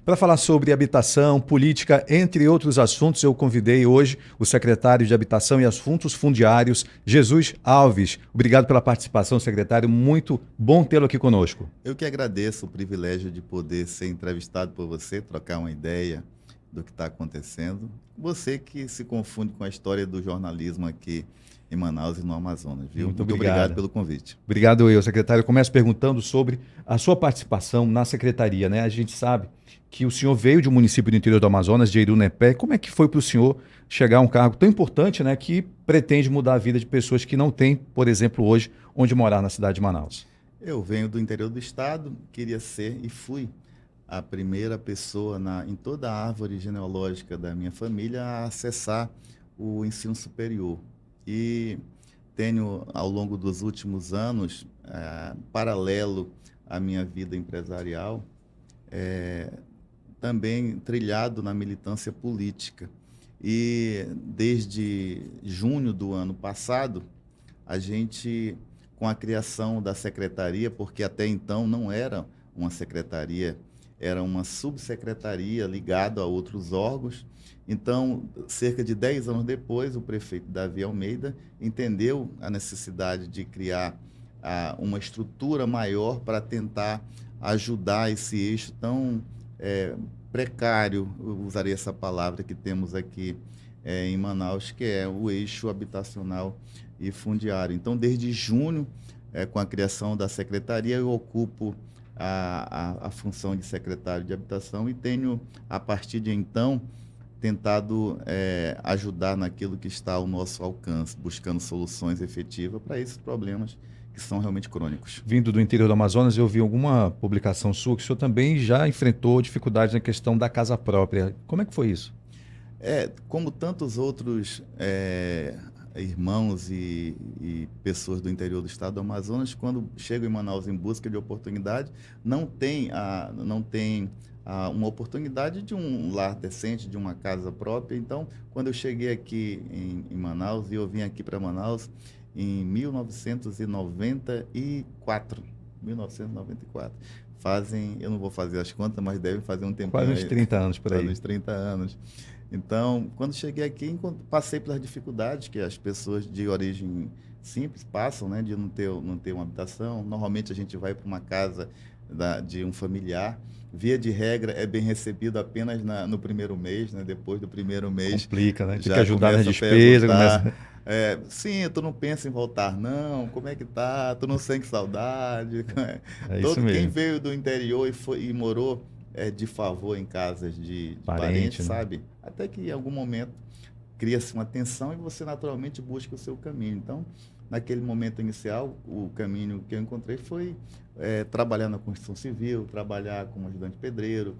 Para falar sobre habitação, política, entre outros assuntos, eu convidei hoje o secretário de Habitação e Assuntos Fundiários, Jesus Alves. Obrigado pela participação, secretário. Muito bom tê-lo aqui conosco. Eu que agradeço o privilégio de poder ser entrevistado por você, trocar uma ideia do que está acontecendo. Você que se confunde com a história do jornalismo aqui em Manaus e no Amazonas, viu? Muito Muito obrigado obrigado. pelo convite. Obrigado eu, secretário. Eu começo perguntando sobre a sua participação na secretaria, né? A gente sabe que o senhor veio de um município do interior do Amazonas, de Irunepé. Como é que foi para o senhor chegar a um cargo tão importante, né, que pretende mudar a vida de pessoas que não têm, por exemplo, hoje, onde morar na cidade de Manaus? Eu venho do interior do estado, queria ser e fui a primeira pessoa em toda a árvore genealógica da minha família a acessar o ensino superior. E tenho, ao longo dos últimos anos, paralelo à minha vida empresarial, também trilhado na militância política. E desde junho do ano passado, a gente, com a criação da secretaria, porque até então não era uma secretaria, era uma subsecretaria ligada a outros órgãos. Então, cerca de 10 anos depois, o prefeito Davi Almeida entendeu a necessidade de criar uma estrutura maior para tentar ajudar esse eixo tão precário, eu usaria essa palavra que temos aqui em Manaus, que é o eixo habitacional e fundiário. Então, desde junho, com a criação da secretaria, eu ocupo a função de secretário de habitação e tenho, a partir de então, tentado ajudar naquilo que está ao nosso alcance, buscando soluções efetivas para esses problemas que são realmente crônicos. Vindo do interior do Amazonas, eu vi alguma publicação sua que o senhor também já enfrentou dificuldades na questão da casa própria. Como é que foi isso? Como tantos outros irmãos e pessoas do interior do estado do Amazonas, quando chegam em Manaus em busca de oportunidade, não tem uma oportunidade de um lar decente, de uma casa própria. Então, quando eu cheguei aqui em Manaus, e eu vim aqui para Manaus em 1994, 1994. Eu não vou fazer as contas, mas devem fazer um tempinho Quase uns aí, 30 anos por quase aí. uns 30 anos. Então, quando cheguei aqui, passei pelas dificuldades que as pessoas de origem simples passam, né, de não ter uma habitação. Normalmente a gente vai para uma casa de um familiar. Via de regra, é bem recebido apenas no primeiro mês, né? Depois do primeiro mês, Complica, né? Tem que já ajudar nas começa a despesas, perguntar. começa... Sim, tu não pensa em voltar, não? Como é que tá? Tu não sente saudade? É isso Todo quem mesmo. veio do interior e morou de favor em casas de Parente, parentes, né? sabe? Até que em algum momento cria-se uma tensão e você naturalmente busca o seu caminho. Então, naquele momento inicial, o caminho que eu encontrei foi trabalhar na construção civil, trabalhar como ajudante pedreiro,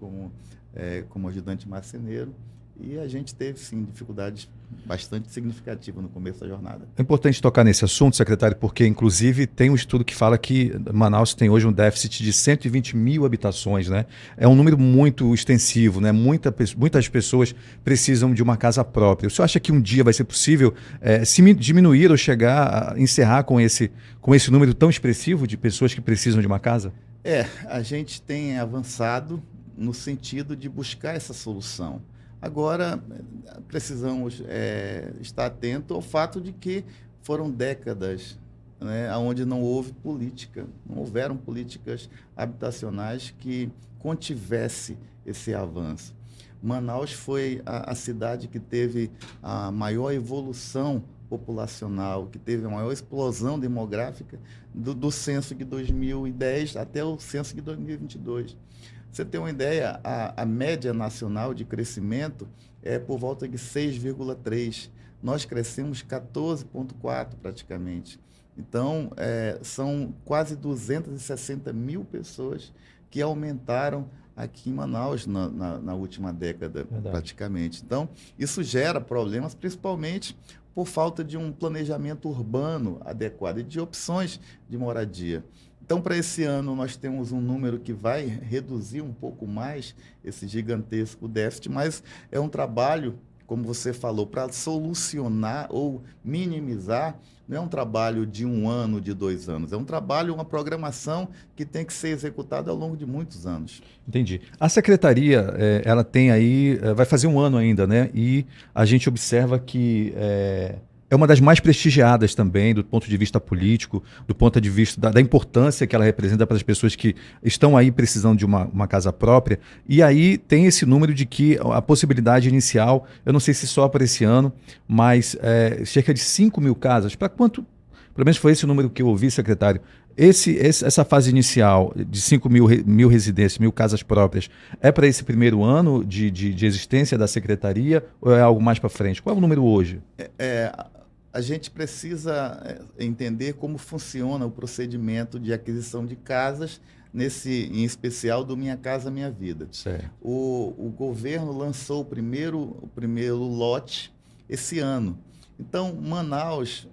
como ajudante marceneiro. E a gente teve, sim, dificuldades bastante significativas no começo da jornada. É importante tocar nesse assunto, secretário, porque, inclusive, tem um estudo que fala que Manaus tem hoje um déficit de 120 mil habitações, né? É um número muito extensivo, né? Muitas pessoas precisam de uma casa própria. O senhor acha que um dia vai ser possível se diminuir ou chegar a encerrar com esse número tão expressivo de pessoas que precisam de uma casa? A gente tem avançado no sentido de buscar essa solução. Agora, precisamos estar atento ao fato de que foram décadas, né, onde não houve política, não houveram políticas habitacionais que contivesse esse avanço. Manaus foi a cidade que teve a maior evolução populacional, que teve a maior explosão demográfica do censo de 2010 até o censo de 2022. Você tem uma ideia, a média nacional de crescimento é por volta de 6,3. Nós crescemos 14,4 praticamente. Então, são quase 260 mil pessoas que aumentaram aqui em Manaus na última década, Verdade. praticamente. Então, isso gera problemas, principalmente por falta de um planejamento urbano adequado e de opções de moradia. Então, para esse ano, nós temos um número que vai reduzir um pouco mais esse gigantesco déficit, mas é um trabalho como você falou, para solucionar ou minimizar, não é um trabalho de 1 ano, de 2 anos. É um trabalho, uma programação que tem que ser executada ao longo de muitos anos. Entendi. A secretaria, ela tem aí, vai fazer 1 ano ainda, né? E a gente observa que é uma das mais prestigiadas também, do ponto de vista político, do ponto de vista da importância que ela representa para as pessoas que estão aí precisando de uma casa própria. E aí tem esse número de que a possibilidade inicial, eu não sei se só para esse ano, mas cerca de 5.000 casas. Para quanto? Pelo menos foi esse o número que eu ouvi, secretário. Essa fase inicial de 5.000 residências, 1.000 casas próprias, é para esse primeiro ano de existência da secretaria ou é algo mais para frente? Qual é o número hoje? A gente precisa entender como funciona o procedimento de aquisição de casas, em especial do Minha Casa Minha Vida. Certo. O governo lançou o primeiro lote esse ano. Então, Manaus,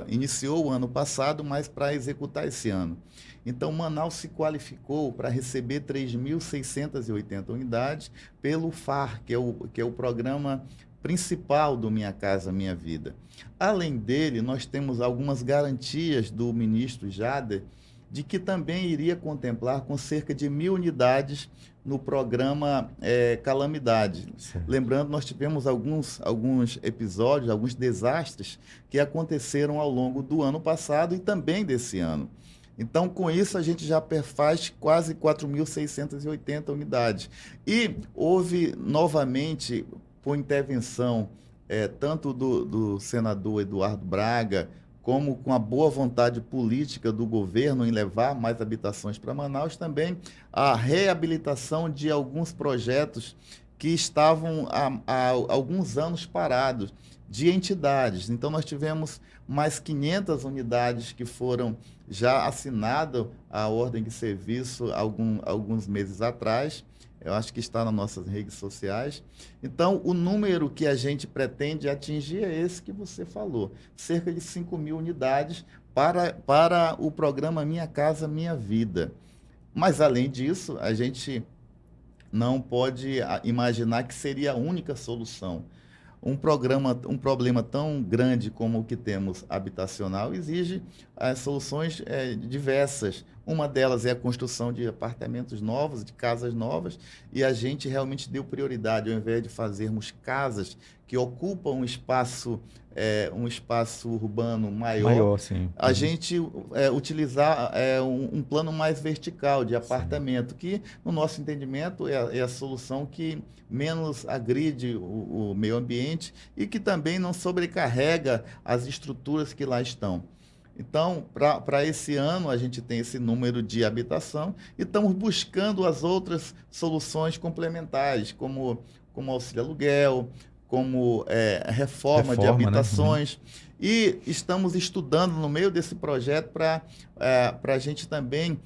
iniciou o ano passado, mas para executar esse ano. Então, Manaus se qualificou para receber 3.680 unidades pelo FAR, que é o programa principal do Minha Casa Minha Vida. Além dele, nós temos algumas garantias do ministro Jader de que também iria contemplar com cerca de 1.000 unidades no programa Calamidade. Certo. Lembrando, nós tivemos alguns episódios, alguns desastres que aconteceram ao longo do ano passado e também desse ano. Então, com isso, a gente já faz quase 4.680 unidades. E houve, novamente, por intervenção tanto do senador Eduardo Braga, como com a boa vontade política do governo em levar mais habitações para Manaus, também a reabilitação de alguns projetos que estavam há alguns anos parados, de entidades. Então, nós tivemos mais 500 unidades que foram já assinadas a ordem de serviço alguns meses atrás. Eu acho que está nas nossas redes sociais. Então, o número que a gente pretende atingir é esse que você falou, cerca de 5.000 unidades para o programa Minha Casa Minha Vida. Mas, além disso, a gente não pode imaginar que seria a única solução. Um problema tão grande como o que temos habitacional exige soluções diversas. Uma delas é a construção de apartamentos novos, de casas novas, e a gente realmente deu prioridade, ao invés de fazermos casas que ocupam um espaço urbano maior, Sim. a gente utilizar um plano mais vertical de apartamento, que, no nosso entendimento, é a solução que menos agride o meio ambiente e que também não sobrecarrega as estruturas que lá estão. Então, para esse ano, a gente tem esse número de habitação e estamos buscando as outras soluções complementares, como auxílio aluguel, como reforma de habitações. Né? E estamos estudando, no meio desse projeto, para a gente também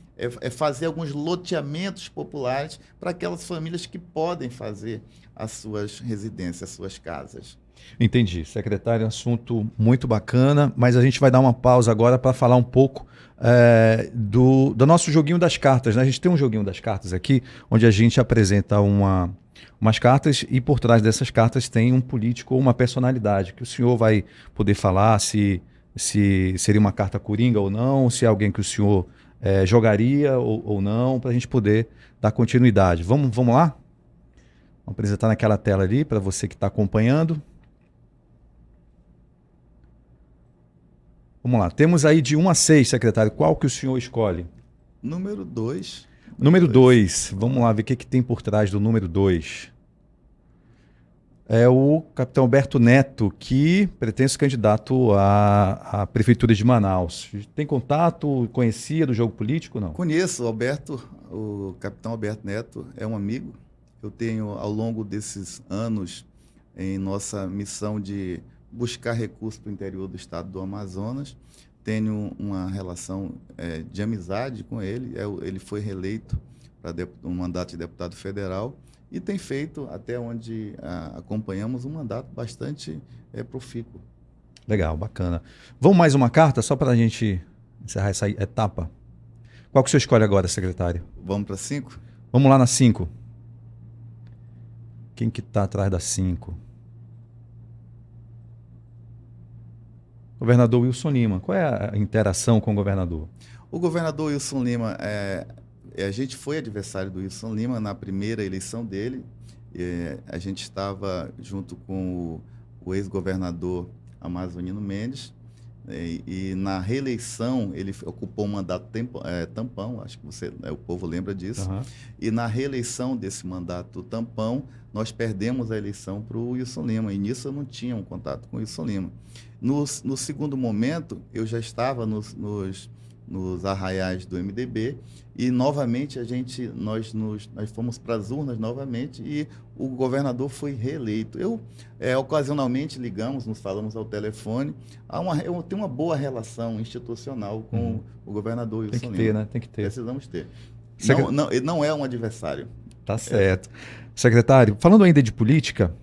fazer alguns loteamentos populares para aquelas famílias que podem fazer as suas residências, as suas casas. Entendi. Secretário, assunto muito bacana, mas a gente vai dar uma pausa agora para falar um pouco do nosso joguinho das cartas. Né? A gente tem um joguinho das cartas aqui, onde a gente apresenta umas cartas e por trás dessas cartas tem um político ou uma personalidade, que o senhor vai poder falar se seria uma carta coringa ou não, se é alguém que o senhor jogaria ou não, para a gente poder dar continuidade. Vamos lá? Vamos apresentar naquela tela ali para você que está acompanhando. Vamos lá. Temos aí de 1 a 6, secretário. Qual que o senhor escolhe? Número 2. Número 2. Vamos lá ver o que tem por trás do número 2. É o capitão Alberto Neto, que pretende ser candidato à Prefeitura de Manaus. Tem contato, conhecia do jogo político, não? Conheço o capitão Alberto Neto é um amigo. Eu tenho, ao longo desses anos, em nossa missão de buscar recursos para o interior do estado do Amazonas, tenho uma relação de amizade com ele. Ele foi reeleito para um mandato de deputado federal e tem feito, até onde acompanhamos, um mandato bastante profícuo. Legal, bacana. Vamos mais uma carta, só para a gente encerrar essa etapa? Qual que o senhor escolhe agora, secretário? Vamos para 5? Vamos lá na 5. Quem que está atrás da 5? governador Wilson Lima. Qual é a interação com o governador? O governador Wilson Lima, a gente foi adversário do Wilson Lima na primeira eleição dele. A gente estava junto com o ex-governador Amazonino Mendes, e na reeleição ele ocupou um mandato tampão, acho que o povo lembra disso. Uhum. E na reeleição desse mandato tampão, nós perdemos a eleição para o Wilson Lima, e nisso eu não tinha um contato com o Wilson Lima. No segundo momento, eu já estava nos arraiais do MDB, e novamente nós fomos para as urnas novamente, e o governador foi reeleito. Ocasionalmente ligamos, nos falamos ao telefone. Eu tenho uma boa relação institucional com o governador Wilson Lima. Tem que ter, né? Tem que ter. Precisamos ter. Ele não é um adversário. Tá certo. Secretário, falando ainda de política,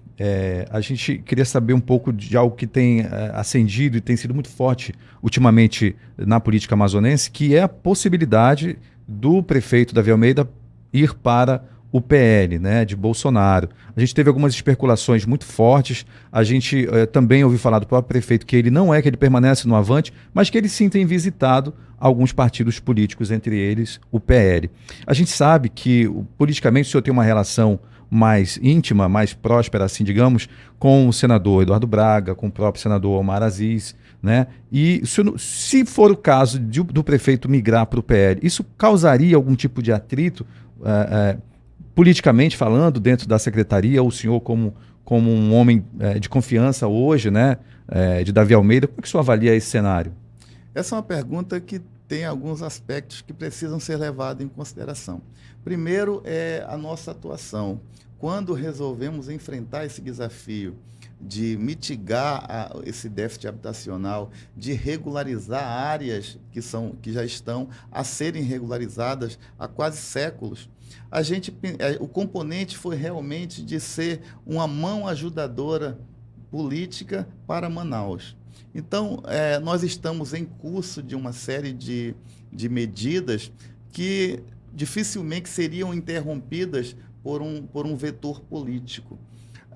a gente queria saber um pouco de algo que tem acendido e tem sido muito forte ultimamente na política amazonense, que é a possibilidade do prefeito Davi Almeida ir para o PL, né, de Bolsonaro. A gente teve algumas especulações muito fortes. A gente também ouviu falar do próprio prefeito que ele não que ele permanece no Avante, mas que ele sim tem visitado alguns partidos políticos, entre eles o PL. A gente sabe que politicamente o senhor tem uma relação mais íntima, mais próspera, assim, digamos, com o senador Eduardo Braga, com o próprio senador Omar Aziz, né? E se for o caso do prefeito migrar para o PL, isso causaria algum tipo de atrito, politicamente falando, dentro da secretaria, ou o senhor como um homem de confiança hoje, né, de Davi Almeida, como é que o senhor avalia esse cenário? Essa é uma pergunta que tem alguns aspectos que precisam ser levados em consideração. Primeiro é a nossa atuação. Quando resolvemos enfrentar esse desafio de mitigar esse déficit habitacional, de regularizar áreas que já estão a serem regularizadas há quase séculos, o componente foi realmente de ser uma mão ajudadora política para Manaus. Então, nós estamos em curso de uma série de medidas que dificilmente seriam interrompidas por um vetor político.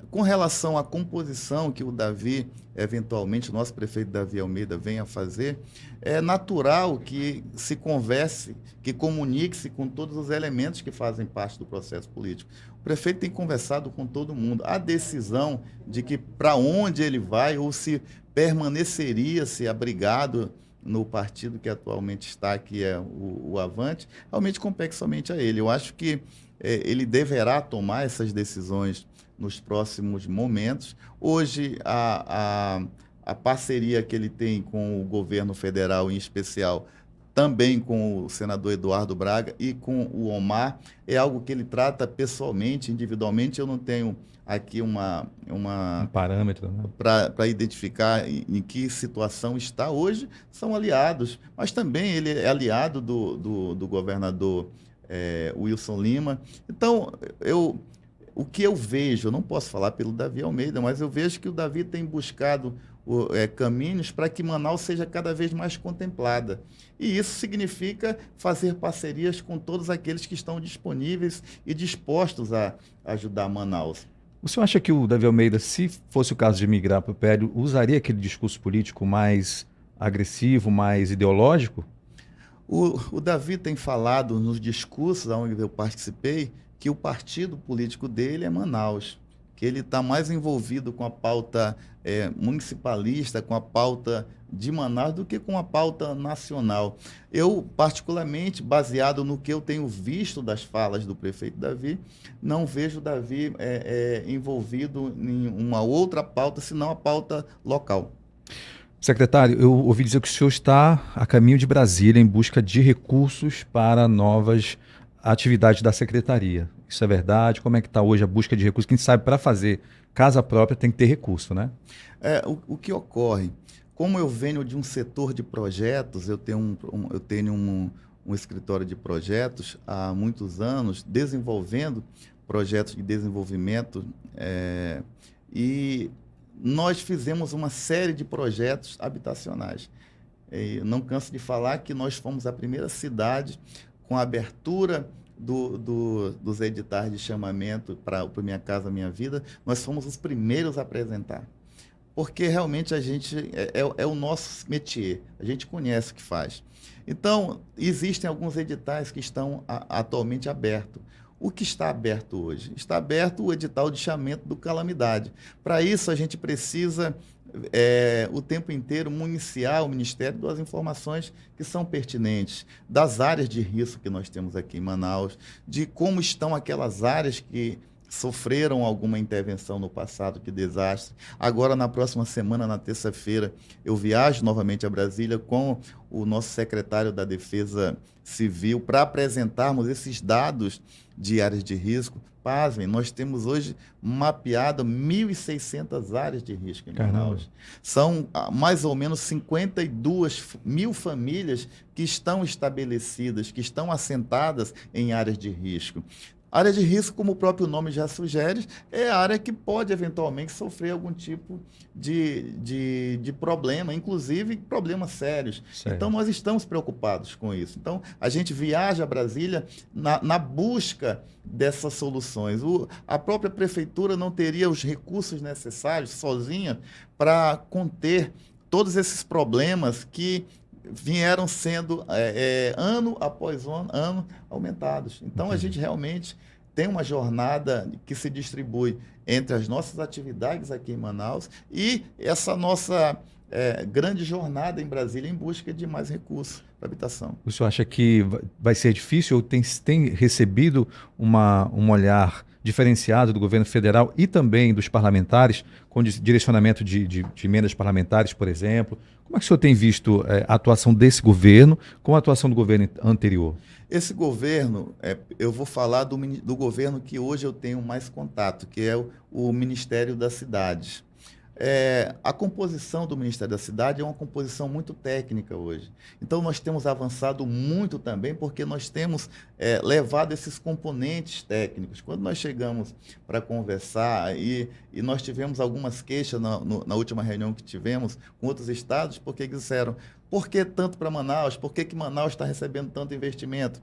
Com relação à composição que o Davi, eventualmente, o nosso prefeito Davi Almeida venha a fazer, é natural que se converse, que comunique-se com todos os elementos que fazem parte do processo político. O prefeito tem conversado com todo mundo. A decisão de que para onde ele vai ou se permaneceria-se abrigado no partido que atualmente está, que é o Avante, realmente compete somente a ele. Eu acho que ele deverá tomar essas decisões nos próximos momentos. Hoje, a parceria que ele tem com o governo federal, em especial, também com o senador Eduardo Braga e com o Omar, é algo que ele trata pessoalmente, individualmente. Eu não tenho aqui um parâmetro, né, para identificar em que situação está. Hoje são aliados, mas também ele é aliado do governador Wilson Lima. Então, o que eu vejo, eu não posso falar pelo Davi Almeida, mas eu vejo que o Davi tem buscado caminhos para que Manaus seja cada vez mais contemplada. E isso significa fazer parcerias com todos aqueles que estão disponíveis e dispostos a ajudar Manaus. O senhor acha que o Davi Almeida, se fosse o caso de migrar para o PL, usaria aquele discurso político mais agressivo, mais ideológico? O Davi tem falado nos discursos onde eu participei que o partido político dele é Manaus, que ele está mais envolvido com a pauta municipalista, com a pauta de Manaus, do que com a pauta nacional. Eu, particularmente, baseado no que eu tenho visto das falas do prefeito Davi, não vejo Davi envolvido em uma outra pauta, senão a pauta local. Secretário, eu ouvi dizer que o senhor está a caminho de Brasília em busca de recursos para novas atividades da secretaria. Isso é verdade? Como é que está hoje a busca de recursos? Quem sabe para fazer casa própria tem que ter recurso, né? O que ocorre? Como eu venho de um setor de projetos, eu tenho um escritório de projetos há muitos anos, desenvolvendo projetos de desenvolvimento, e nós fizemos uma série de projetos habitacionais. Não canso de falar que nós fomos a primeira cidade com a abertura dos editais de chamamento para o Minha Casa Minha Vida. Nós fomos os primeiros a apresentar. porque realmente a gente é o nosso métier, a gente conhece o que faz. Então, existem alguns editais que estão atualmente abertos. O que está aberto hoje? Está aberto o edital de chamamento do calamidade. Para isso, a gente precisa, o tempo inteiro, municiar o Ministério das informações que são pertinentes, das áreas de risco que nós temos aqui em Manaus, de como estão aquelas áreas que sofreram alguma intervenção no passado, que desastre. Agora, na próxima semana, na terça-feira, eu viajo novamente a Brasília com o nosso secretário da Defesa Civil para apresentarmos esses dados de áreas de risco. Pasmem, nós temos hoje mapeado 1.600 áreas de risco em Manaus. São mais ou menos 52 mil famílias que estão estabelecidas, que estão assentadas em áreas de risco. Área de risco, como o próprio nome já sugere, é a área que pode eventualmente sofrer algum tipo de problema, inclusive problemas sérios. Sério. Então, nós estamos preocupados com isso. Então, a gente viaja a Brasília na busca dessas soluções. A própria prefeitura não teria os recursos necessários sozinha para conter todos esses problemas que vieram sendo, ano após ano, aumentados. Então, a gente realmente tem uma jornada que se distribui entre as nossas atividades aqui em Manaus e essa nossa grande jornada em Brasília em busca de mais recursos para habitação. O senhor acha que vai ser difícil ou tem recebido um olhar diferenciado do governo federal e também dos parlamentares, com direcionamento de emendas parlamentares, por exemplo? Como é que o senhor tem visto a atuação desse governo com a atuação do governo anterior? Esse governo, eu vou falar do governo que hoje eu tenho mais contato, que é o Ministério das Cidades. A composição do Ministério da Cidade é uma composição muito técnica hoje. Então, nós temos avançado muito também, porque nós temos levado esses componentes técnicos. Quando nós chegamos para conversar, e nós tivemos algumas queixas na última reunião que tivemos com outros estados, porque disseram, por que tanto para Manaus? Por que Manaus está recebendo tanto investimento?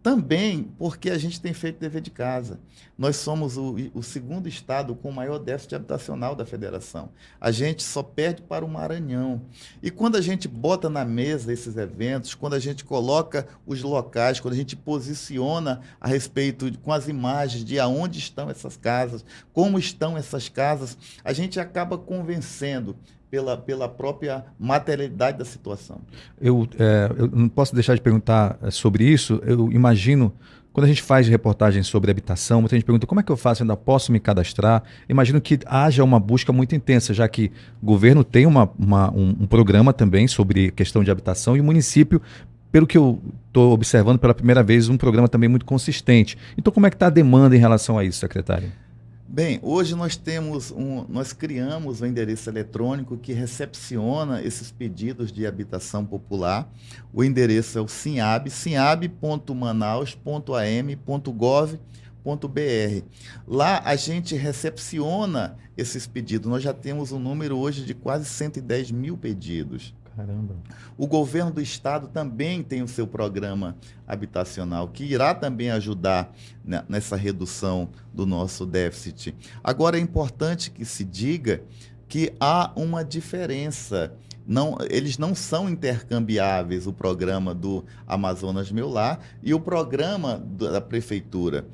Também porque a gente tem feito dever de casa. Nós somos o segundo estado com o maior déficit habitacional da federação. A gente só perde para o Maranhão. E quando a gente bota na mesa esses eventos, quando a gente coloca os locais, quando a gente posiciona a respeito com as imagens de aonde estão essas casas, como estão essas casas, a gente acaba convencendo pela própria materialidade da situação. Eu não posso deixar de perguntar sobre isso. Eu imagino, quando a gente faz reportagens sobre habitação, muita gente pergunta como é que eu faço, ainda posso me cadastrar? Imagino que haja uma busca muito intensa, já que o governo tem um programa também sobre questão de habitação e o município, pelo que eu estou observando pela primeira vez, um programa também muito consistente. Então, como é que está a demanda em relação a isso, secretário? Bem, hoje nós criamos um endereço eletrônico que recepciona esses pedidos de habitação popular. O endereço é o sinhab.manaus.am.gov.br. Lá a gente recepciona esses pedidos. Nós já temos um número hoje de quase 110 mil pedidos. Caramba. O governo do estado também tem o seu programa habitacional, que irá também ajudar nessa redução do nosso déficit. Agora, é importante que se diga que há uma diferença. Eles não são intercambiáveis, o programa do Amazonas Meu Lar e o programa da prefeitura.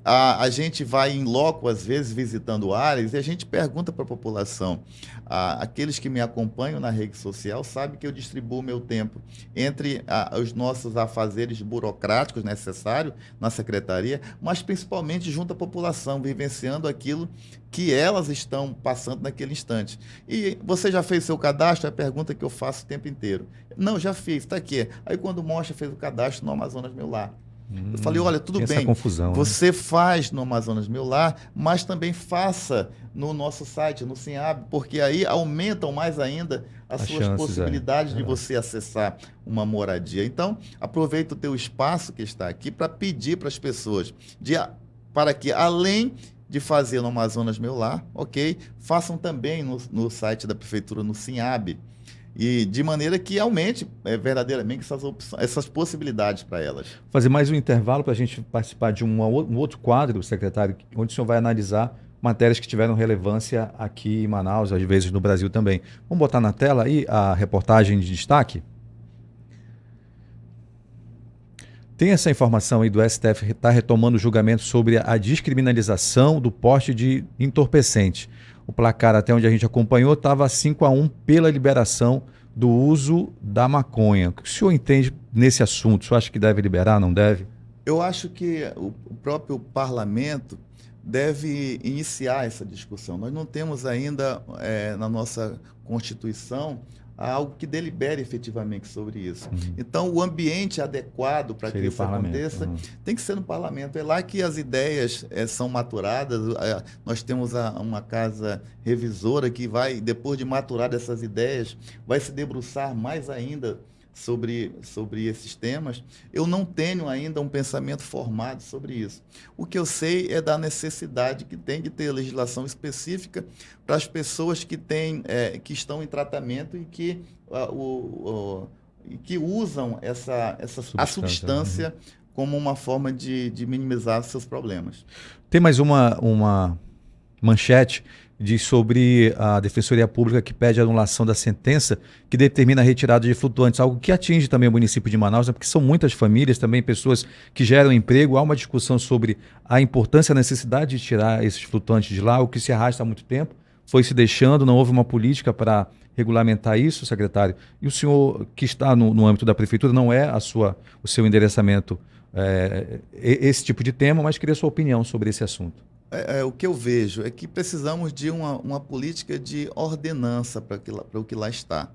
A gente vai em loco, às vezes, visitando áreas, e a gente pergunta para a população. Aqueles que me acompanham na rede social sabem que eu distribuo meu tempo entre os nossos afazeres burocráticos necessários na secretaria, mas principalmente junto à população, vivenciando aquilo que elas estão passando naquele instante. E você já fez seu cadastro? É a pergunta que eu faço o tempo inteiro. Não, já fiz, está aqui. Aí quando mostra, fez o cadastro no Amazonas Meu Lar. Eu falei, olha, tudo bem, essa confusão, você faz no Amazonas Meu Lar, mas também faça no nosso site, no Sinhab, porque aí aumentam mais ainda as suas possibilidades de você acessar uma moradia. Então, aproveita o teu espaço que está aqui para pedir para as pessoas, para que, além de fazer no Amazonas Meu Lar, ok, façam também no site da Prefeitura, no Sinhab, e de maneira que aumente verdadeiramente essas possibilidades para elas. Fazer mais um intervalo para a gente participar de um outro quadro, secretário, onde o senhor vai analisar matérias que tiveram relevância aqui em Manaus, às vezes no Brasil também. Vamos botar na tela aí a reportagem de destaque? Tem essa informação aí do STF está retomando o julgamento sobre a descriminalização do porte de entorpecente. O placar, até onde a gente acompanhou, estava 5-1 pela liberação do uso da maconha. O que o senhor entende nesse assunto? O senhor acha que deve liberar, não deve? Eu acho que o próprio parlamento deve iniciar essa discussão. Nós não temos ainda na nossa Constituição algo que delibere efetivamente sobre isso. Então, o ambiente adequado para que isso aconteça tem que ser no parlamento. É lá que as ideias são maturadas. Nós temos uma casa revisora que vai, depois de maturar essas ideias, vai se debruçar mais ainda sobre esses temas. Eu não tenho ainda um pensamento formado sobre isso. O que eu sei é da necessidade que tem de ter legislação específica para as pessoas que estão em tratamento e que usam a substância como uma forma de minimizar seus problemas. Tem mais uma manchete sobre a Defensoria Pública que pede a anulação da sentença que determina a retirada de flutuantes, algo que atinge também o município de Manaus, porque são muitas famílias, também pessoas que geram emprego. Há uma discussão sobre a importância e a necessidade de tirar esses flutuantes de lá, o que se arrasta há muito tempo, foi se deixando, não houve uma política para regulamentar isso, secretário. E o senhor, que está no âmbito da prefeitura, não é o seu endereçamento esse tipo de tema, mas queria a sua opinião sobre esse assunto. O que eu vejo é que precisamos de uma política de ordenança para o que lá está.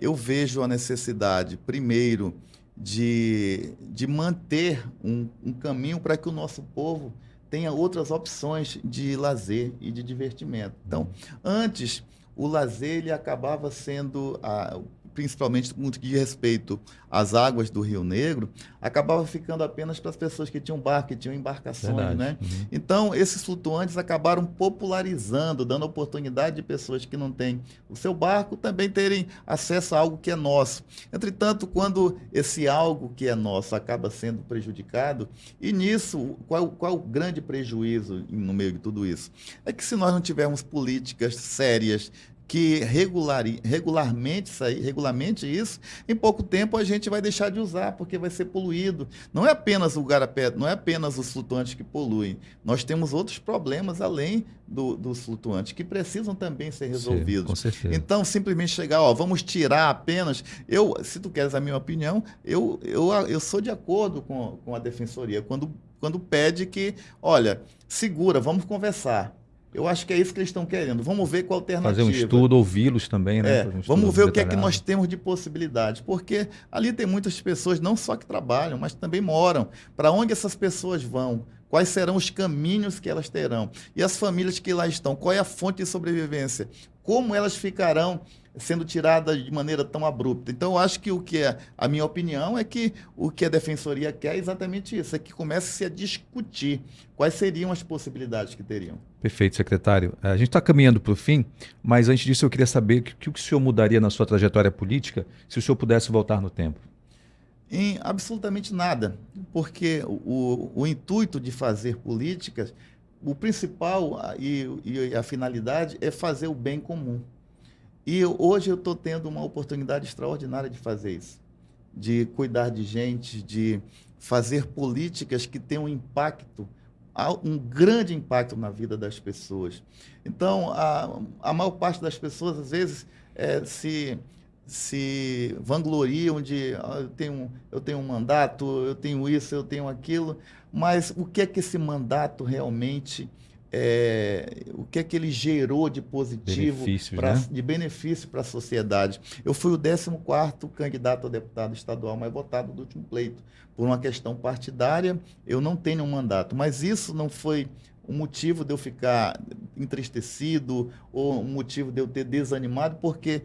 Eu vejo a necessidade, primeiro, de manter um caminho para que o nosso povo tenha outras opções de lazer e de divertimento. Então, antes, o lazer ele acabava sendo, principalmente com muito de respeito às águas do Rio Negro, acabava ficando apenas para as pessoas que tinham barco, que tinham embarcações. Verdade. Né? Então, esses flutuantes acabaram popularizando, dando oportunidade de pessoas que não têm o seu barco também terem acesso a algo que é nosso. Entretanto, quando esse algo que é nosso acaba sendo prejudicado, e nisso, qual o grande prejuízo no meio de tudo isso? É que se nós não tivermos políticas sérias que regulamente isso, em pouco tempo a gente vai deixar de usar, porque vai ser poluído. Não é apenas o garapé, não é apenas os flutuantes que poluem. Nós temos outros problemas além dos flutuantes, que precisam também ser resolvidos. Sim, com certeza. Então, simplesmente chegar, vamos tirar apenas... Se tu queres a minha opinião, eu sou de acordo com a Defensoria, quando pede que, olha, segura, vamos conversar. Eu acho que é isso que eles estão querendo. Vamos ver qual a alternativa. Fazer um estudo, ouvi-los também, né? Vamos ver o que é que nós temos de possibilidades. Porque ali tem muitas pessoas, não só que trabalham, mas também moram. Para onde essas pessoas vão? Quais serão os caminhos que elas terão? E as famílias que lá estão? Qual é a fonte de sobrevivência? Como elas ficarão sendo tiradas de maneira tão abrupta? Então, eu acho que a minha opinião é que o que a Defensoria quer é exatamente isso, é que comece-se a discutir quais seriam as possibilidades que teriam. Perfeito, secretário. A gente está caminhando para o fim, mas antes disso eu queria saber o que o senhor mudaria na sua trajetória política se o senhor pudesse voltar no tempo. Em absolutamente nada, porque o intuito de fazer políticas, o principal e a finalidade é fazer o bem comum. E hoje eu estou tendo uma oportunidade extraordinária de fazer isso, de cuidar de gente, de fazer políticas que tenham um grande impacto na vida das pessoas. Então, a maior parte das pessoas, às vezes, se vangloriam de eu tenho um mandato, eu tenho isso, eu tenho aquilo, mas o que é que esse mandato realmente o que é que ele gerou de positivo, de benefício para a sociedade? Eu fui o 14º candidato a deputado estadual mais votado do último pleito. Por uma questão partidária, eu não tenho um mandato, mas isso não foi um motivo de eu ficar entristecido ou um motivo de eu ter desanimado, porque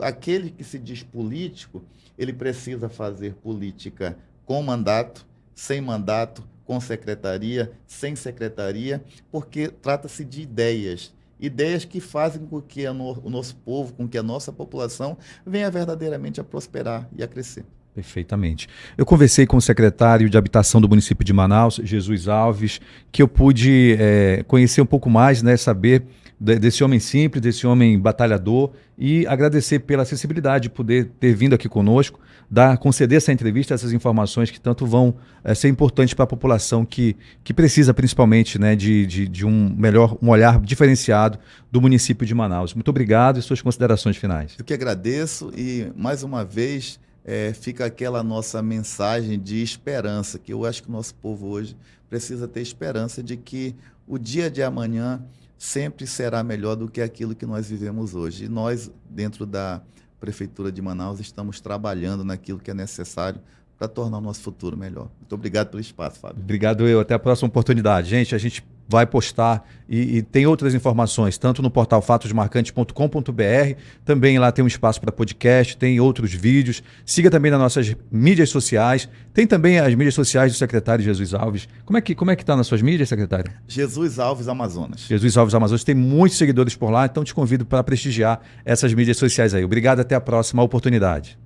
aquele que se diz político, ele precisa fazer política com mandato, sem mandato, com secretaria, sem secretaria, porque trata-se de ideias que fazem com que o nosso povo, com que a nossa população venha verdadeiramente a prosperar e a crescer. Perfeitamente. Eu conversei com o secretário de Habitação do município de Manaus, Jesus Alves, que eu pude conhecer um pouco mais, né, saber desse homem simples, desse homem batalhador, e agradecer pela acessibilidade de poder ter vindo aqui conosco, conceder essa entrevista, essas informações que tanto vão ser importantes para a população que precisa principalmente, né, de um olhar diferenciado do município de Manaus. Muito obrigado e suas considerações finais. Eu que agradeço e, mais uma vez, fica aquela nossa mensagem de esperança, que eu acho que o nosso povo hoje precisa ter esperança de que o dia de amanhã sempre será melhor do que aquilo que nós vivemos hoje. E nós, dentro da Prefeitura de Manaus, estamos trabalhando naquilo que é necessário para tornar o nosso futuro melhor. Muito obrigado pelo espaço, Fábio. Obrigado eu. Até a próxima oportunidade. Gente, a gente vai postar e tem outras informações, tanto no portal fatosmarcantes.com.br, também lá tem um espaço para podcast, tem outros vídeos. Siga também nas nossas mídias sociais. Tem também as mídias sociais do secretário Jesus Alves. Como é que está nas suas mídias, secretário? Jesus Alves Amazonas. Jesus Alves Amazonas. Tem muitos seguidores por lá, então te convido para prestigiar essas mídias sociais aí. Obrigado, até a próxima oportunidade.